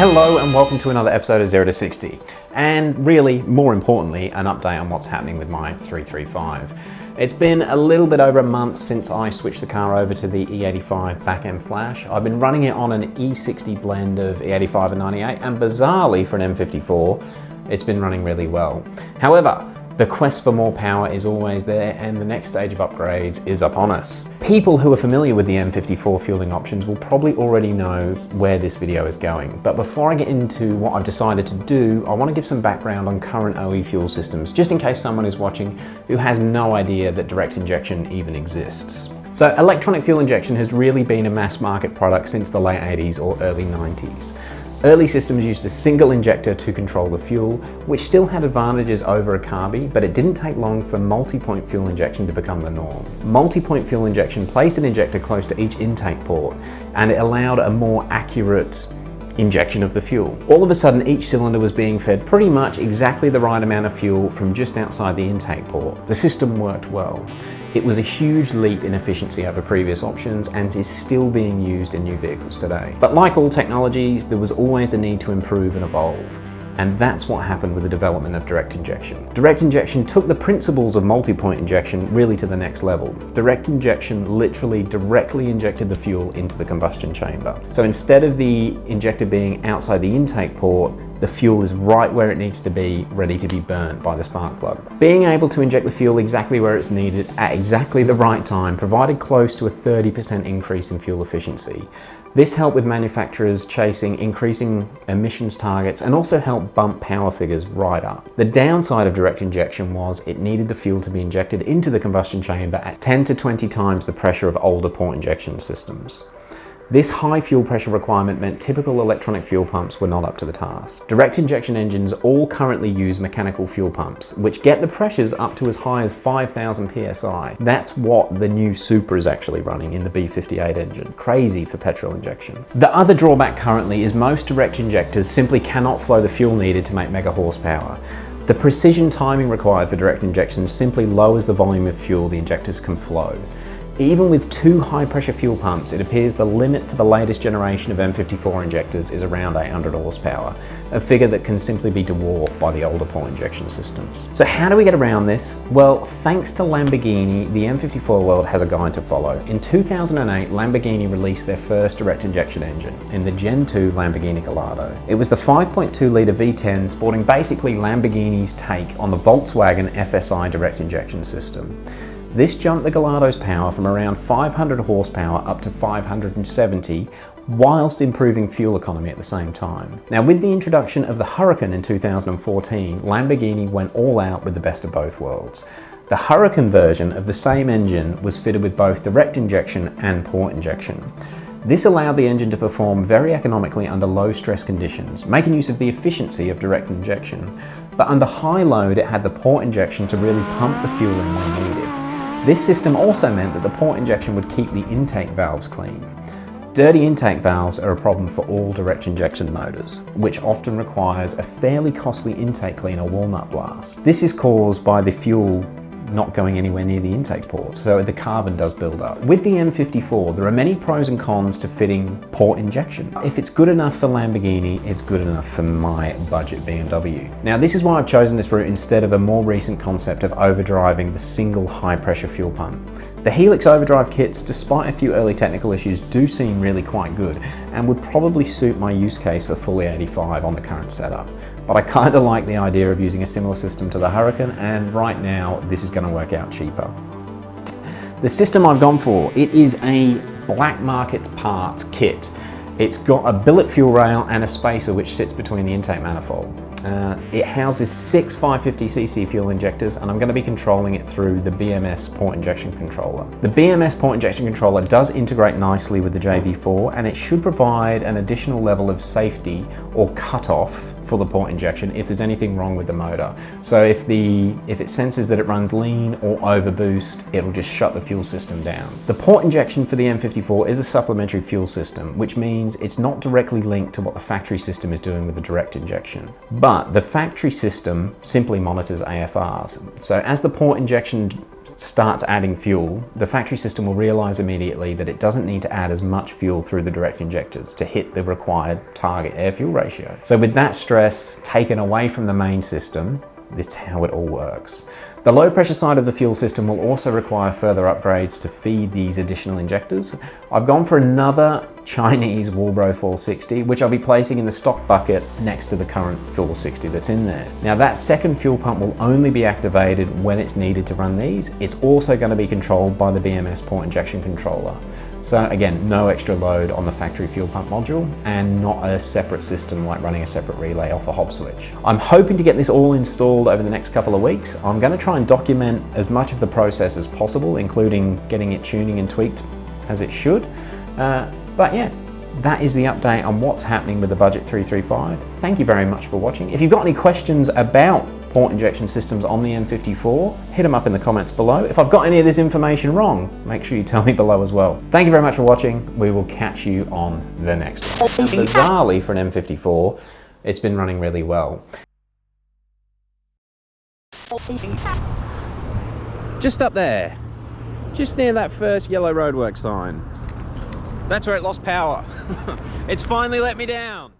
Hello and welcome to another episode of 0 to 60, and really, more importantly, an update on what's happening with my 335. It's been a little bit over a month since I switched the car over to the E85 back-end flash. I've been running it on an E60 blend of E85 and 98, and bizarrely for an N54, it's been running really well. However, the quest for more power is always there, and the next stage of upgrades is upon us. People who are familiar with the N54 fueling options will probably already know where this video is going. But before I get into what I've decided to do, I want to give some background on current OE fuel systems, just in case someone is watching who has no idea that direct injection even exists. So electronic fuel injection has really been a mass market product since the late 80s or early 90s. Early systems used a single injector to control the fuel, which still had advantages over a carby, but it didn't take long for multi-point fuel injection to become the norm. Multi-point fuel injection placed an injector close to each intake port, and it allowed a more accurate injection of the fuel. All of a sudden, each cylinder was being fed pretty much exactly the right amount of fuel from just outside the intake port. The system worked well. It was a huge leap in efficiency over previous options and is still being used in new vehicles today. But like all technologies, there was always the need to improve and evolve. And that's what happened with the development of direct injection. Direct injection took the principles of multi-point injection really to the next level. Direct injection literally directly injected the fuel into the combustion chamber. So instead of the injector being outside the intake port, the fuel is right where it needs to be, ready to be burnt by the spark plug. Being able to inject the fuel exactly where it's needed at exactly the right time provided close to a 30% increase in fuel efficiency. This helped with manufacturers chasing increasing emissions targets and also helped bump power figures right up. The downside of direct injection was it needed the fuel to be injected into the combustion chamber at 10 to 20 times the pressure of older port injection systems. This high fuel pressure requirement meant typical electronic fuel pumps were not up to the task. Direct injection engines all currently use mechanical fuel pumps, which get the pressures up to as high as 5,000 psi. That's what the new Supra is actually running in the B58 engine. Crazy for petrol injection. The other drawback currently is most direct injectors simply cannot flow the fuel needed to make mega horsepower. The precision timing required for direct injection simply lowers the volume of fuel the injectors can flow. Even with two high-pressure fuel pumps, it appears the limit for the latest generation of N54 injectors is around 800 horsepower, a figure that can simply be dwarfed by the older port injection systems. So how do we get around this? Well, thanks to Lamborghini, the N54 world has a guide to follow. In 2008, Lamborghini released their first direct injection engine in the Gen 2 Lamborghini Gallardo. It was the 5.2-litre V10 sporting basically Lamborghini's take on the Volkswagen FSI direct injection system. This jumped the Gallardo's power from around 500 horsepower up to 570, whilst improving fuel economy at the same time. Now, with the introduction of the Huracan in 2014, Lamborghini went all out with the best of both worlds. The Huracan version of the same engine was fitted with both direct injection and port injection. This allowed the engine to perform very economically under low stress conditions, making use of the efficiency of direct injection. But under high load, it had the port injection to really pump the fuel in when needed. This system also meant that the port injection would keep the intake valves clean. Dirty intake valves are a problem for all direct injection motors, which often requires a fairly costly intake cleaner walnut blast. This is caused by the fuel not going anywhere near the intake port, so the carbon does build up. With the N54, there are many pros and cons to fitting port injection. If it's good enough for Lamborghini, it's good enough for my budget BMW. Now, this is why I've chosen this route instead of a more recent concept of overdriving the single high pressure fuel pump. The Helix overdrive kits, despite a few early technical issues, do seem really quite good and would probably suit my use case for fully 85 on the current setup. But I kind of like the idea of using a similar system to the Huracan, and right now this is going to work out cheaper. The system I've gone for, it is a black market parts kit. It's got a billet fuel rail and a spacer which sits between the intake manifold. It houses 6 550cc fuel injectors, and I'm going to be controlling it through the BMS port injection controller. The BMS port injection controller does integrate nicely with the JB4, and it should provide an additional level of safety or cutoff for the port injection if there's anything wrong with the motor. So if it senses that it runs lean or overboost, it'll just shut the fuel system down. The port injection for the N54 is a supplementary fuel system, which means it's not directly linked to what the factory system is doing with the direct injection. But the factory system simply monitors AFRs. So as the port injection starts adding fuel, the factory system will realise immediately that it doesn't need to add as much fuel through the direct injectors to hit the required target air-fuel ratio. So with that stress taken away from the main system, that's how it all works. The low pressure side of the fuel system will also require further upgrades to feed these additional injectors. I've gone for another Chinese Walbro 460, which I'll be placing in the stock bucket next to the current 460 that's in there. Now that second fuel pump will only be activated when it's needed to run these. It's also going to be controlled by the BMS port injection controller. So again, no extra load on the factory fuel pump module and not a separate system like running a separate relay off a hob switch. I'm hoping to get this all installed over the next couple of weeks. I'm going to try and document as much of the process as possible, including getting it tuning and tweaked as it should. But yeah, that is the update on what's happening with the Budget 335. Thank you very much for watching. If you've got any questions about port injection systems on the N54, hit them up in the comments below. If I've got any of this information wrong, make sure you tell me below as well. Thank you very much for watching. We will catch you on the next one. Bizarrely for an N54, it's been running really well. Just up there, just near that first yellow roadwork sign. That's where it lost power. It's finally let me down.